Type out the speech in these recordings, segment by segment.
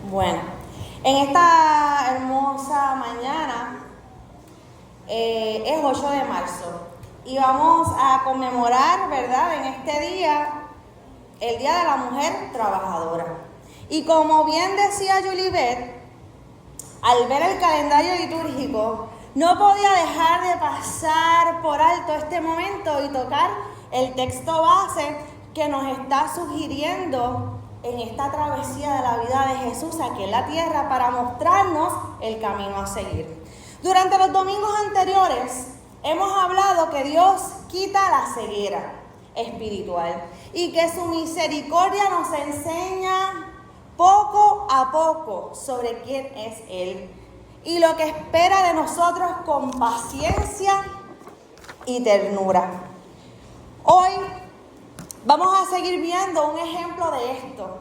Bueno, en esta hermosa mañana es 8 de marzo y vamos a conmemorar, ¿verdad?, en este día, el Día de la Mujer Trabajadora. Y como bien decía Julibet, al ver el calendario litúrgico, no podía dejar de pasar por alto este momento y tocar el texto base que nos está sugiriendo en esta travesía de la vida de Jesús aquí en la tierra para mostrarnos el camino a seguir. Durante los domingos anteriores hemos hablado que Dios quita la ceguera espiritual y que su misericordia nos enseña poco a poco sobre quién es Él y lo que espera de nosotros con paciencia y ternura. Hoy vamos a seguir viendo un ejemplo de esto,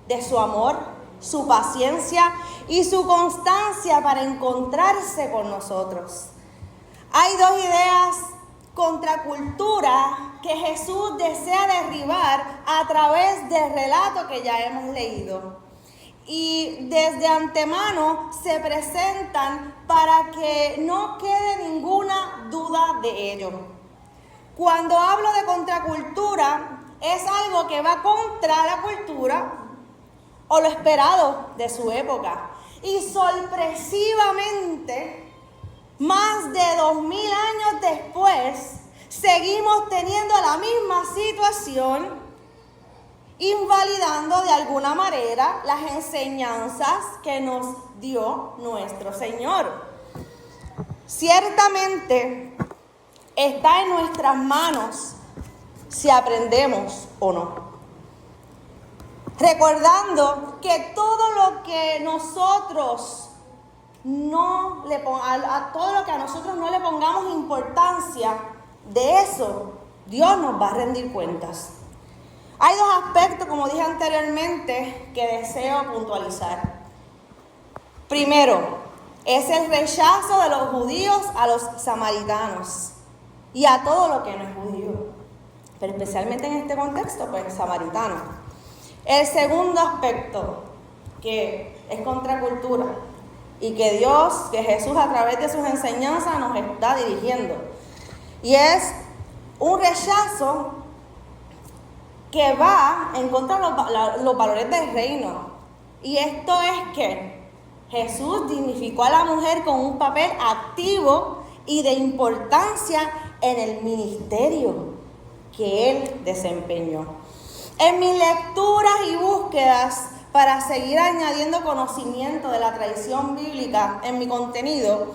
de su amor, su paciencia y su constancia para encontrarse con nosotros. Hay dos ideas contracultura que Jesús desea derribar a través del relato que ya hemos leído. Y desde antemano se presentan para que no quede ninguna duda de ello. Cuando hablo de contracultura, es algo que va contra la cultura o lo esperado de su época. Y sorpresivamente, más de 2000 años después, seguimos teniendo la misma situación, invalidando de alguna manera las enseñanzas que nos dio nuestro Señor. Ciertamente está en nuestras manos si aprendemos o no. Recordando que todo lo que nosotros todo lo que a nosotros no le pongamos importancia, de eso Dios nos va a rendir cuentas. Hay dos aspectos, como dije anteriormente, que deseo puntualizar. Primero, es el rechazo de los judíos a los samaritanos y a todo lo que no es judío, pero especialmente en este contexto, pues samaritano. El segundo aspecto, que es contracultura y que Dios, que Jesús a través de sus enseñanzas nos está dirigiendo, y es un rechazo que va en contra de los valores del reino. Y esto es que Jesús dignificó a la mujer con un papel activo y de importancia en el ministerio que Él desempeñó. En mis lecturas y búsquedas para seguir añadiendo conocimiento de la tradición bíblica en mi contenido,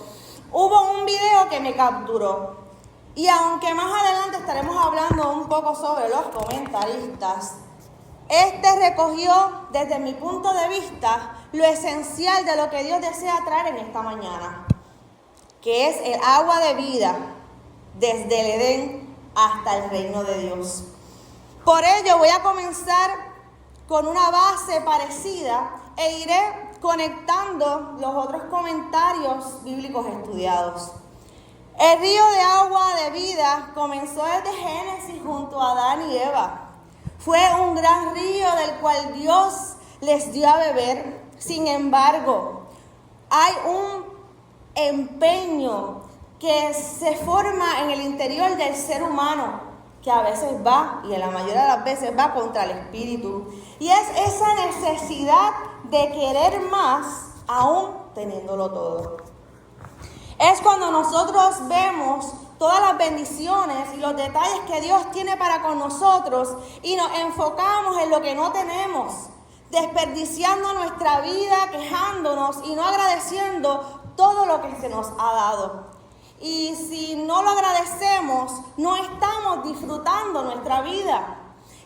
hubo un video que me capturó. Y aunque más adelante estaremos hablando un poco sobre los comentaristas, este recogió desde mi punto de vista lo esencial de lo que Dios desea traer en esta mañana, que es el agua de vida desde el Edén hasta el reino de Dios. Por ello voy a comenzar con una base parecida e iré conectando los otros comentarios bíblicos estudiados. El río de agua de vida comenzó desde Génesis junto a Adán y Eva. Fue un gran río del cual Dios les dio a beber. Sin embargo, hay un empeño que se forma en el interior del ser humano, que a veces va, y en la mayoría de las veces va contra el espíritu. Y es esa necesidad de querer más, aún teniéndolo todo. Es cuando nosotros vemos todas las bendiciones y los detalles que Dios tiene para con nosotros y nos enfocamos en lo que no tenemos, desperdiciando nuestra vida, quejándonos y no agradeciendo todo lo que se nos ha dado. Y si no lo agradecemos, no estamos disfrutando nuestra vida.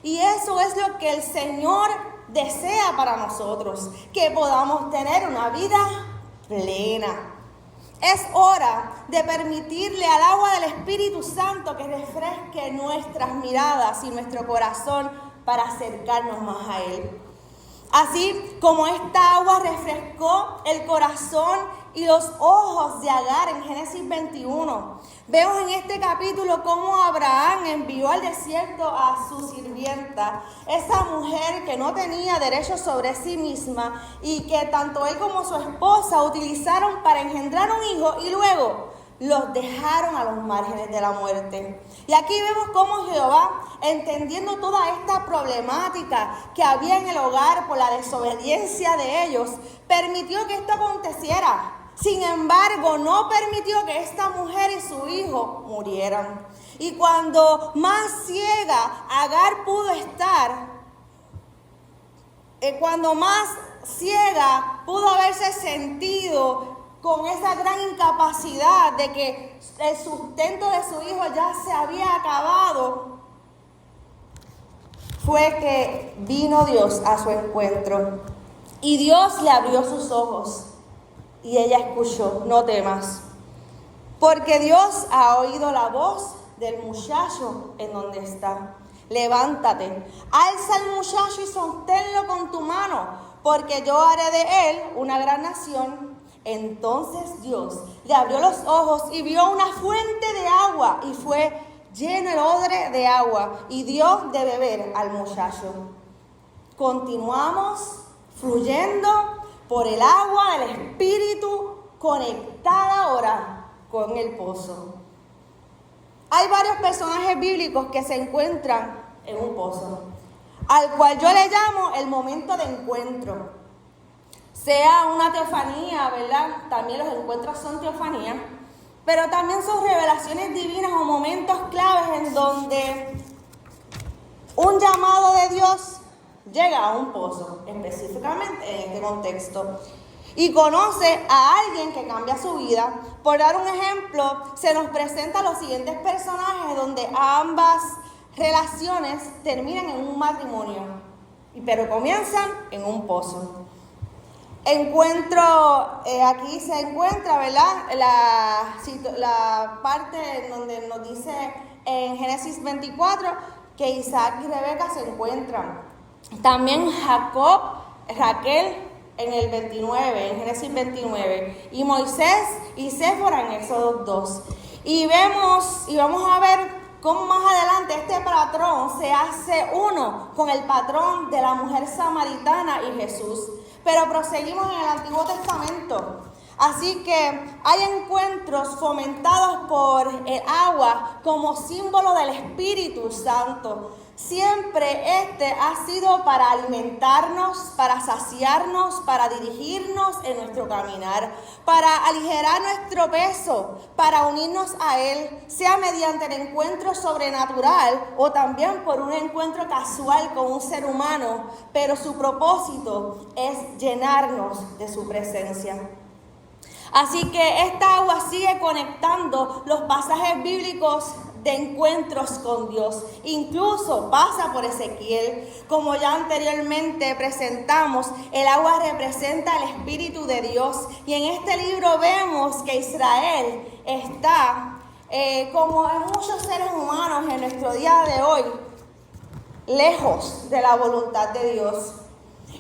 Y eso es lo que el Señor desea para nosotros, que podamos tener una vida plena. Es hora de permitirle al agua del Espíritu Santo que refresque nuestras miradas y nuestro corazón para acercarnos más a Él. Así como esta agua refrescó el corazón y los ojos de Agar en Génesis 21. Vemos en este capítulo cómo Abraham envió al desierto a su sirvienta, esa mujer que no tenía derecho sobre sí misma y que tanto él como su esposa utilizaron para engendrar un hijo y luego los dejaron a los márgenes de la muerte. Y aquí vemos cómo Jehová, entendiendo toda esta problemática que había en el hogar por la desobediencia de ellos, permitió que esto aconteciera. Sin embargo, no permitió que esta mujer y su hijo murieran. Y cuando más ciega Agar pudo estar, cuando más ciega pudo haberse sentido con esa gran incapacidad de que el sustento de su hijo ya se había acabado, fue que vino Dios a su encuentro. Y Dios le abrió sus ojos. Y ella escuchó: no temas, porque Dios ha oído la voz del muchacho en donde está. Levántate, alza al muchacho y sosténlo con tu mano, porque yo haré de él una gran nación. Entonces Dios le abrió los ojos y vio una fuente de agua, y fue lleno el odre de agua, y dio de beber al muchacho. Continuamos fluyendo por el agua del Espíritu, conectada ahora con el pozo. Hay varios personajes bíblicos que se encuentran en un pozo, al cual yo le llamo el momento de encuentro. Sea una teofanía, ¿verdad? También los encuentros son teofanías, pero también son revelaciones divinas o momentos claves en donde un llamado de Dios llega a un pozo, específicamente en este contexto, y conoce a alguien que cambia su vida. Por dar un ejemplo, se nos presentan los siguientes personajes donde ambas relaciones terminan en un matrimonio, pero comienzan en un pozo. Aquí se encuentra, ¿verdad?, la parte en donde nos dice en Génesis 24 que Isaac y Rebeca se encuentran. También Jacob, Raquel en el 29, en Génesis 29, y Moisés y Séfora en Éxodo 2. Y vamos a ver cómo más adelante este patrón se hace uno con el patrón de la mujer samaritana y Jesús. Pero proseguimos en el Antiguo Testamento. Así que hay encuentros fomentados por el agua como símbolo del Espíritu Santo. Siempre ha sido para alimentarnos, para saciarnos, para dirigirnos en nuestro caminar, para aligerar nuestro peso, para unirnos a Él, sea mediante el encuentro sobrenatural o también por un encuentro casual con un ser humano, pero su propósito es llenarnos de su presencia. Así que esta agua sigue conectando los pasajes bíblicos de encuentros con Dios. Incluso pasa por Ezequiel. Como ya anteriormente presentamos, el agua representa el Espíritu de Dios. Y en este libro vemos que Israel está, como en muchos seres humanos en nuestro día de hoy, lejos de la voluntad de Dios.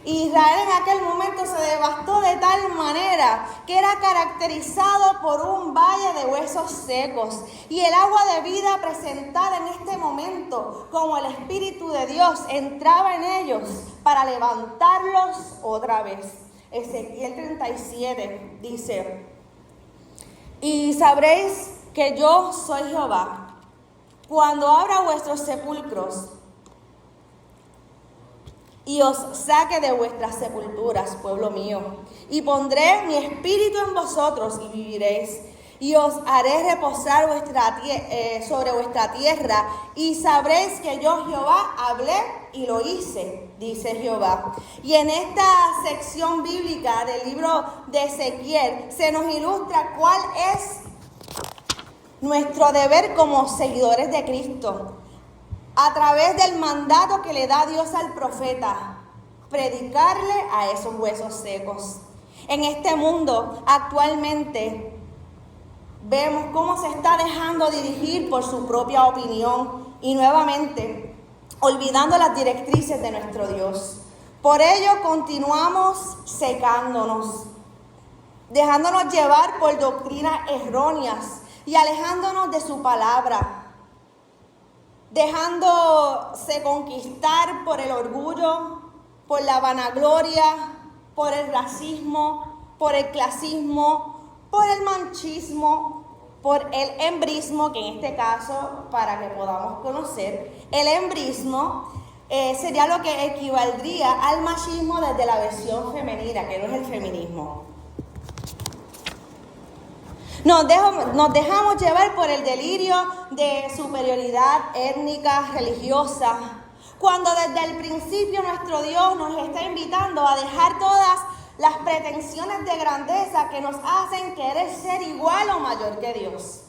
Israel en aquel momento se devastó de tal manera que era caracterizado por un valle de huesos secos, y el agua de vida presentada en este momento como el Espíritu de Dios entraba en ellos para levantarlos otra vez. Ezequiel 37 dice: y sabréis que yo soy Jehová cuando abra vuestros sepulcros y os saque de vuestras sepulturas, pueblo mío, y pondré mi espíritu en vosotros y viviréis, y os haré reposar sobre vuestra tierra, y sabréis que yo Jehová hablé y lo hice, dice Jehová. Y en esta sección bíblica del libro de Ezequiel se nos ilustra cuál es nuestro deber como seguidores de Cristo. A través del mandato que le da Dios al profeta, predicarle a esos huesos secos. En este mundo actualmente vemos cómo se está dejando dirigir por su propia opinión y nuevamente olvidando las directrices de nuestro Dios. Por ello continuamos secándonos, dejándonos llevar por doctrinas erróneas y alejándonos de su palabra, dejándose conquistar por el orgullo, por la vanagloria, por el racismo, por el clasismo, por el machismo, por el embrismo, que en este caso, para que podamos conocer, el embrismo sería lo que equivaldría al machismo desde la versión femenina, que no es el feminismo. Nos dejamos llevar por el delirio de superioridad étnica, religiosa, cuando desde el principio nuestro Dios nos está invitando a dejar todas las pretensiones de grandeza que nos hacen querer ser igual o mayor que Dios.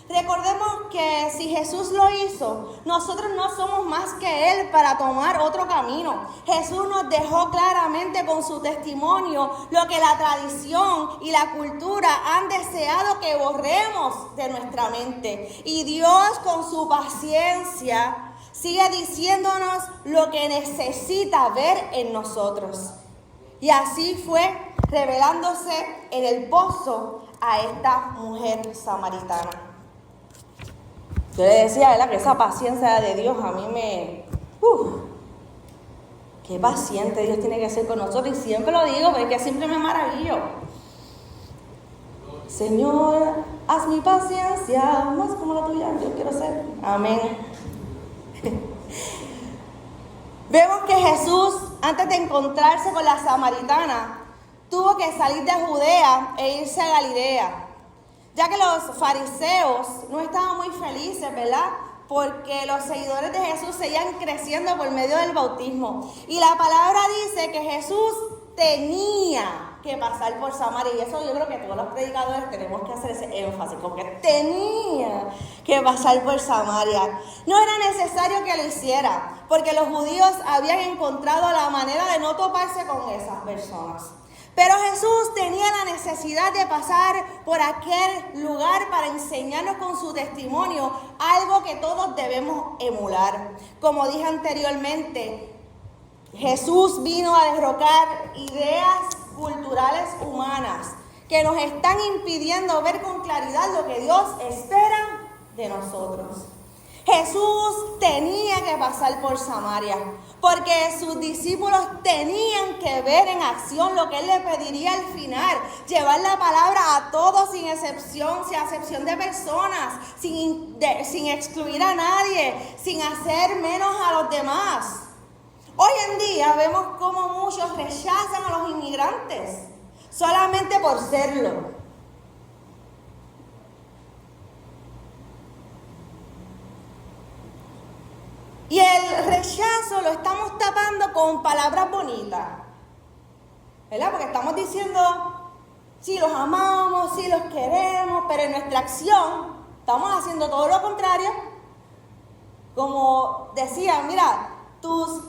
Recordemos que si Jesús lo hizo, nosotros no somos más que Él para tomar otro camino. Jesús nos dejó claramente con su testimonio lo que la tradición y la cultura han deseado que borremos de nuestra mente. Y Dios, con su paciencia, sigue diciéndonos lo que necesita ver en nosotros. Y así fue revelándose en el pozo a esta mujer samaritana. Yo le decía, ¿verdad?, que esa paciencia de Dios a mí me... qué paciente Dios tiene que ser con nosotros. Y siempre lo digo, porque siempre me maravillo. Señor, haz mi paciencia más como la tuya, yo quiero ser. Amén. Vemos que Jesús, antes de encontrarse con la samaritana, tuvo que salir de Judea e irse a Galilea, ya que los fariseos no estaban muy felices, ¿verdad?, porque los seguidores de Jesús seguían creciendo por medio del bautismo. Y la palabra dice que Jesús tenía que pasar por Samaria, y eso yo creo que todos los predicadores tenemos que hacer ese énfasis, porque tenía que pasar por Samaria. No era necesario que lo hiciera, porque los judíos habían encontrado la manera de no toparse con esas personas. Pero Jesús tenía la necesidad de pasar por aquel lugar para enseñarnos con su testimonio algo que todos debemos emular. Como dije anteriormente, Jesús vino a derrocar ideas culturales humanas que nos están impidiendo ver con claridad lo que Dios espera de nosotros. Jesús tenía que pasar por Samaria, porque sus discípulos tenían que ver en acción lo que Él le pediría al final, llevar la palabra a todos sin excepción de personas, sin excluir a nadie, sin hacer menos a los demás. Hoy en día vemos cómo muchos rechazan a los inmigrantes solamente por serlo. Y el rechazo lo estamos tapando con palabras bonitas, ¿verdad? Porque estamos diciendo, sí, los amamos, sí, los queremos, pero en nuestra acción estamos haciendo todo lo contrario. Como decía, mira, tus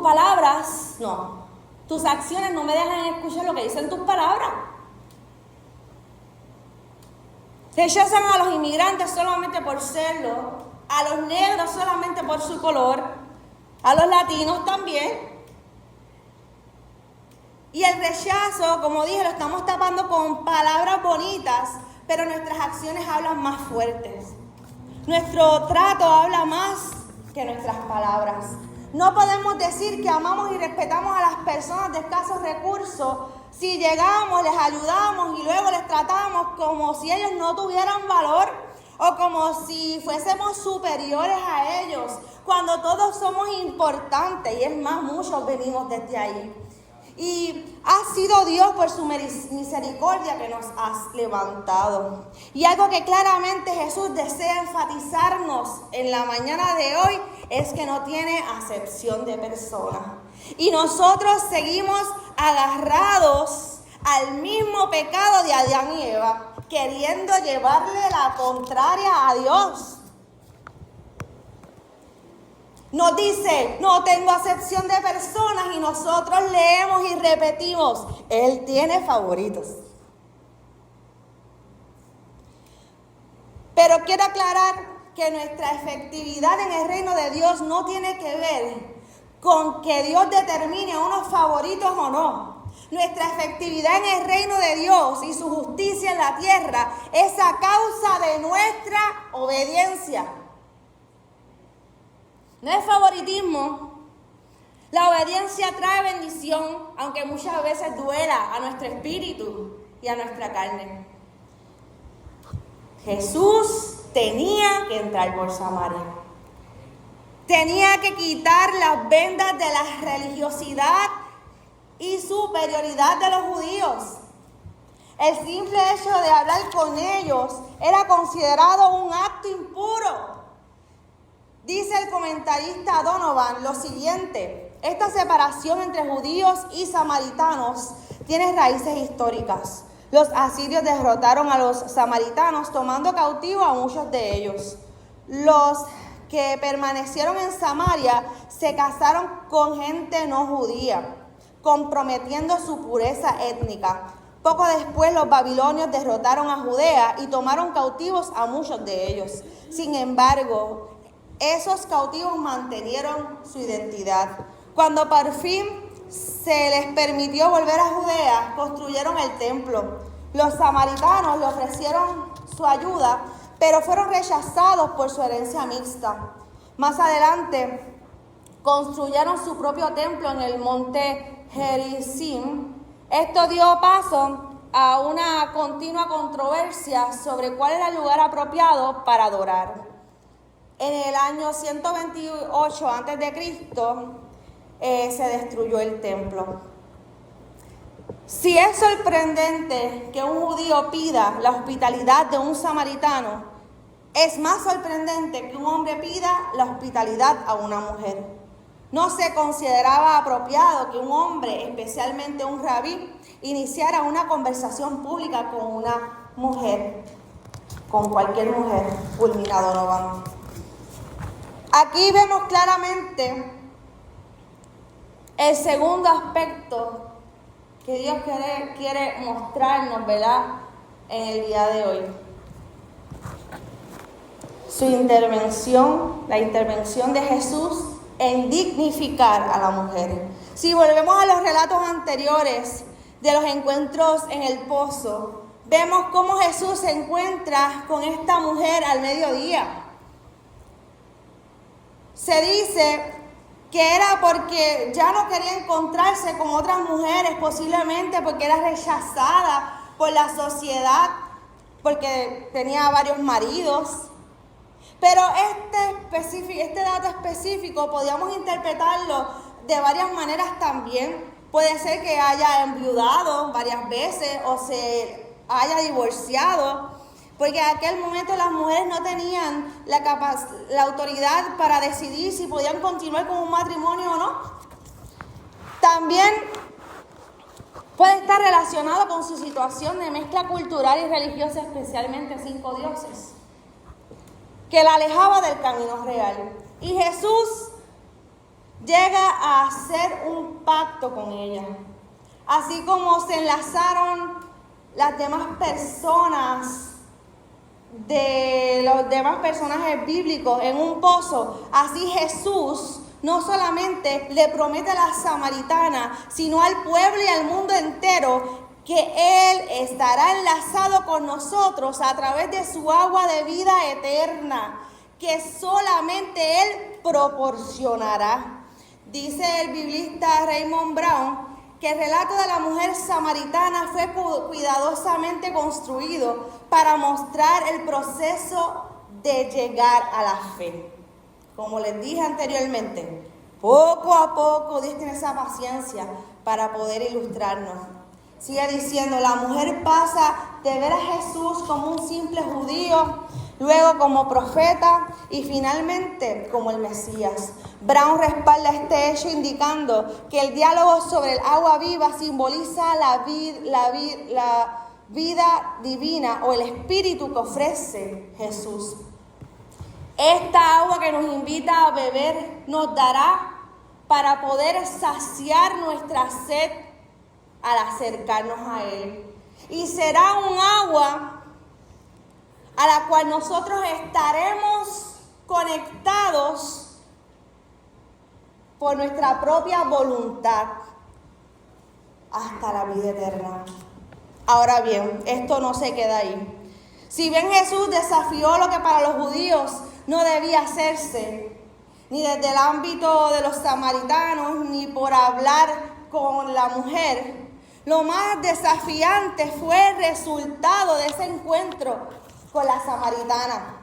palabras, no, tus acciones no me dejan escuchar lo que dicen tus palabras. Rechazan a los inmigrantes solamente por serlo, a los negros solamente por su color, a los latinos también. Y el rechazo, como dije, lo estamos tapando con palabras bonitas, pero nuestras acciones hablan más fuertes. Nuestro trato habla más que nuestras palabras. No podemos decir que amamos y respetamos a las personas de escasos recursos si llegamos, les ayudamos y luego les tratamos como si ellos no tuvieran valor o como si fuésemos superiores a ellos, cuando todos somos importantes, y es más, muchos venimos desde ahí. Y ha sido Dios por su misericordia que nos has levantado. Y algo que claramente Jesús desea enfatizarnos en la mañana de hoy es que no tiene acepción de persona. Y nosotros seguimos agarrados al mismo pecado de Adán y Eva, queriendo llevarle la contraria a Dios. Nos dice, no tengo acepción de personas, y nosotros leemos y repetimos, Él tiene favoritos. Pero quiero aclarar que nuestra efectividad en el reino de Dios no tiene que ver con que Dios determine a unos favoritos o no. Nuestra efectividad en el reino de Dios y su justicia en la tierra es a causa de nuestra obediencia. No es favoritismo. La obediencia trae bendición, aunque muchas veces duela a nuestro espíritu y a nuestra carne. Jesús tenía que entrar por Samaria. Tenía que quitar las vendas de la religiosidad y superioridad de los judíos. El simple hecho de hablar con ellos era considerado un acto impuro. Dice el comentarista Donovan lo siguiente: esta separación entre judíos y samaritanos tiene raíces históricas. Los asirios derrotaron a los samaritanos tomando cautivo a muchos de ellos. Los que permanecieron en Samaria se casaron con gente no judía, comprometiendo su pureza étnica. Poco después los babilonios derrotaron a Judea y tomaron cautivos a muchos de ellos. Sin embargo, esos cautivos mantenieron su identidad. Cuando por fin se les permitió volver a Judea, construyeron el templo. Los samaritanos le ofrecieron su ayuda, pero fueron rechazados por su herencia mixta. Más adelante, construyeron su propio templo en el monte Gerizim. Esto dio paso a una continua controversia sobre cuál era el lugar apropiado para adorar. En el año 128 a.C. Se destruyó el templo. Si es sorprendente que un judío pida la hospitalidad de un samaritano, es más sorprendente que un hombre pida la hospitalidad a una mujer. No se consideraba apropiado que un hombre, especialmente un rabí, iniciara una conversación pública con una mujer, con cualquier mujer, Ulmina Donovan. Aquí vemos claramente el segundo aspecto que Dios quiere mostrarnos, ¿verdad?, en el día de hoy. Su intervención, la intervención de Jesús en dignificar a la mujer. Si volvemos a los relatos anteriores de los encuentros en el pozo, vemos cómo Jesús se encuentra con esta mujer al mediodía. Se dice que era porque ya no quería encontrarse con otras mujeres, posiblemente porque era rechazada por la sociedad, porque tenía varios maridos. Pero este dato específico podíamos interpretarlo de varias maneras también. Puede ser que haya enviudado varias veces o se haya divorciado, porque en aquel momento las mujeres no tenían la autoridad para decidir si podían continuar con un matrimonio o no. También puede estar relacionado con su situación de mezcla cultural y religiosa, especialmente 5 dioses, que la alejaba del camino real. Y Jesús llega a hacer un pacto con ella. Así como se enlazaron las demás personas de los demás personajes bíblicos en un pozo, así Jesús no solamente le promete a la samaritana, sino al pueblo y al mundo entero que Él estará enlazado con nosotros a través de su agua de vida eterna, que solamente Él proporcionará. Dice el biblista Raymond Brown que el relato de la mujer samaritana fue cuidadosamente construido para mostrar el proceso de llegar a la fe. Como les dije anteriormente, poco a poco Dios tiene esa paciencia para poder ilustrarnos. Sigue diciendo, la mujer pasa de ver a Jesús como un simple judío, luego como profeta y finalmente como el Mesías. Brown respalda este hecho indicando que el diálogo sobre el agua viva simboliza la vida divina o el espíritu que ofrece Jesús. Esta agua que nos invita a beber nos dará para poder saciar nuestra sed al acercarnos a Él. Y será un agua a la cual nosotros estaremos conectados por nuestra propia voluntad hasta la vida eterna. Ahora bien, esto no se queda ahí. Si bien Jesús desafió lo que para los judíos no debía hacerse, ni desde el ámbito de los samaritanos, ni por hablar con la mujer, lo más desafiante fue el resultado de ese encuentro con la samaritana.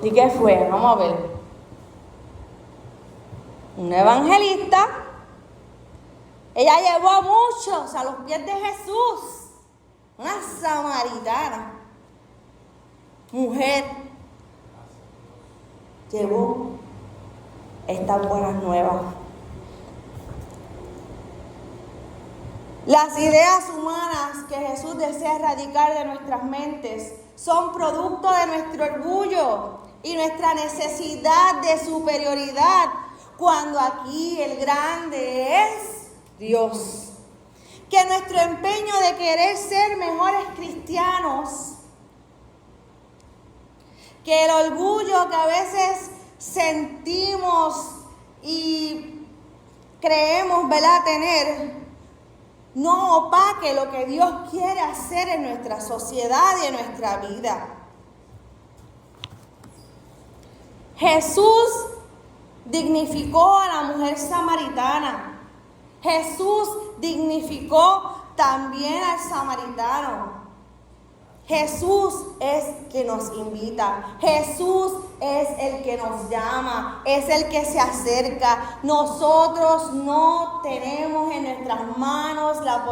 ¿Y qué fue? Vamos a ver. Una evangelista. Ella llevó a muchos a los pies de Jesús. Una samaritana. Mujer. Llevó estas buenas nuevas. Las ideas humanas que Jesús desea erradicar de nuestras mentes son producto de nuestro orgullo y nuestra necesidad de superioridad, cuando aquí el grande es Dios. Que nuestro empeño de querer ser mejores cristianos, que el orgullo que a veces sentimos y creemos, ¿verdad?, tener, no opaque lo que Dios quiere hacer en nuestra sociedad y en nuestra vida. Jesús dignificó a la mujer samaritana. Jesús dignificó también al samaritano. Jesús es quien nos invita. Jesús es el que nos llama. Es el que se acerca. Nosotros no tenemos en nuestras manos la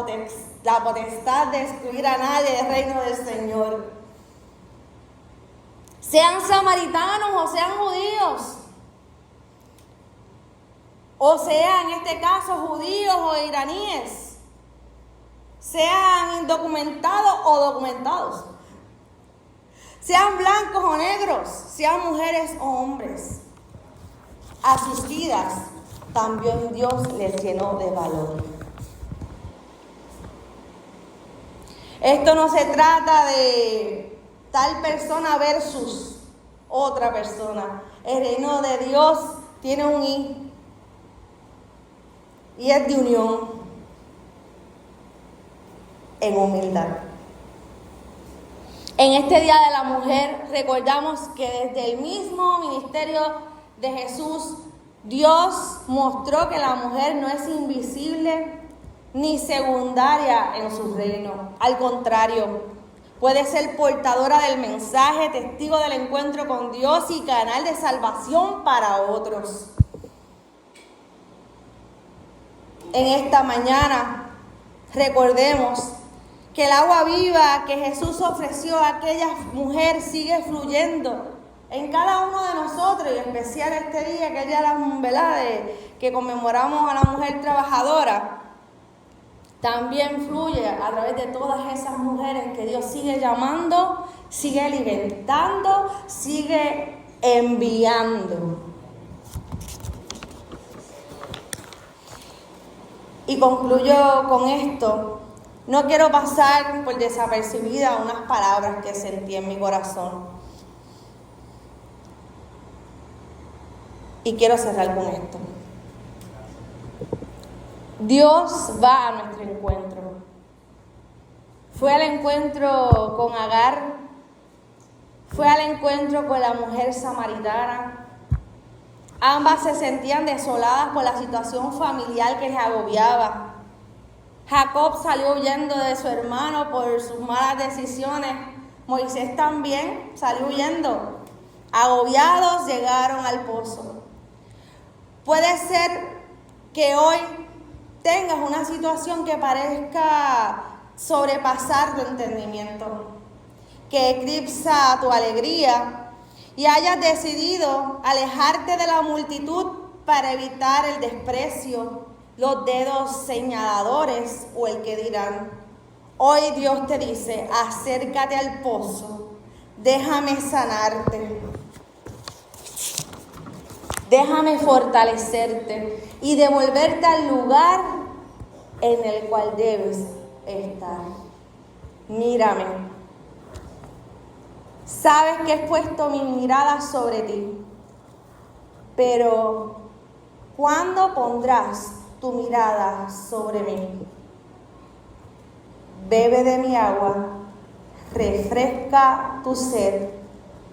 potestad de excluir a nadie del reino del Señor. Sean samaritanos o sean judíos. O sean, en este caso, judíos o iraníes. Sean indocumentados o documentados. Sean blancos o negros. Sean mujeres o hombres. A sus vidas también Dios les llenó de valor. Esto no se trata de tal persona versus otra persona. El reino de Dios tiene un y es de unión, en humildad. En este Día de la Mujer recordamos que desde el mismo ministerio de Jesús, Dios mostró que la mujer no es invisible ni secundaria en su reino. Al contrario, puede ser portadora del mensaje, testigo del encuentro con Dios y canal de salvación para otros. En esta mañana recordemos que el agua viva que Jesús ofreció a aquella mujer sigue fluyendo en cada uno de nosotros, y en especial este día, que es el día que conmemoramos a la mujer trabajadora. También fluye a través de todas esas mujeres que Dios sigue llamando, sigue alimentando, sigue enviando. Y concluyo con esto. No quiero pasar por desapercibida unas palabras que sentí en mi corazón. Y quiero cerrar con esto. Dios va a nuestro encuentro. Fue al encuentro con Agar. Fue al encuentro con la mujer samaritana. Ambas se sentían desoladas por la situación familiar que les agobiaba. Jacob salió huyendo de su hermano por sus malas decisiones. Moisés también salió huyendo. Agobiados llegaron al pozo. Puede ser que hoy tengas una situación que parezca sobrepasar tu entendimiento, que eclipsa tu alegría, y hayas decidido alejarte de la multitud para evitar el desprecio, los dedos señaladores o el que dirán. Hoy Dios te dice: acércate al pozo, déjame sanarte, déjame fortalecerte y devolverte al lugar en el cual debes estar. Mírame. Sabes que he puesto mi mirada sobre ti. pero ¿cuándo pondrás tu mirada sobre mí? Bebe de mi agua, refresca tu sed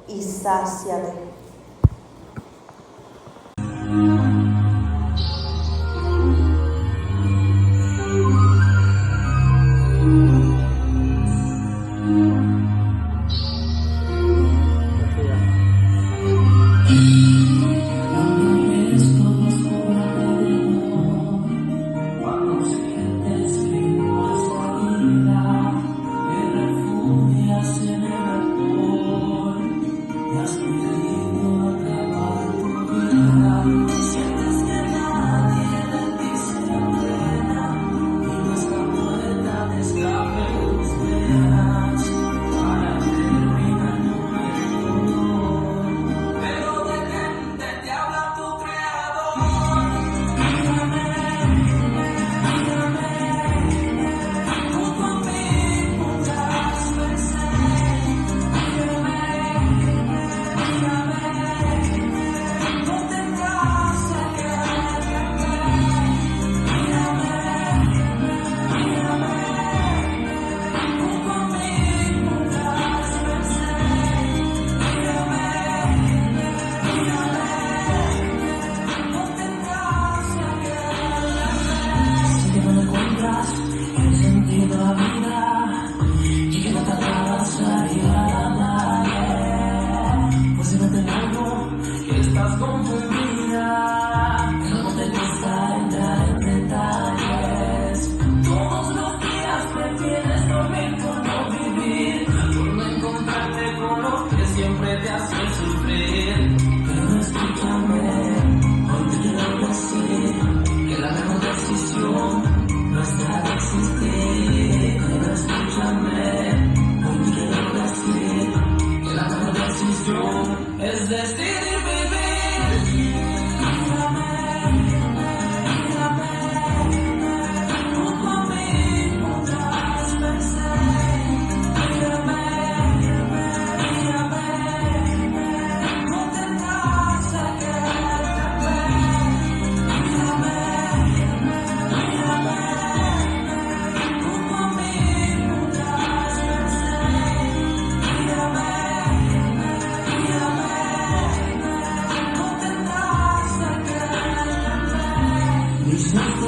y sáciate.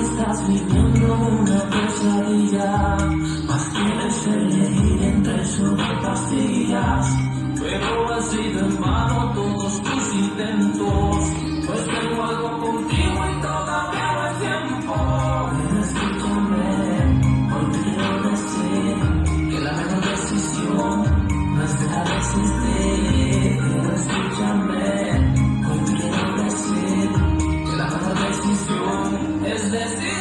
Estás viviendo una pesadilla, más quieres elegir entre pastillas, pero ha sido en vano todos tus intentos, pues tengo algo contigo y todavía no es tiempo. Pero escúchame, hoy te quiero decir que la mejor decisión no es dejar de existir. Pero escúchame, hoy te quiero decir que la mejor decisión es decir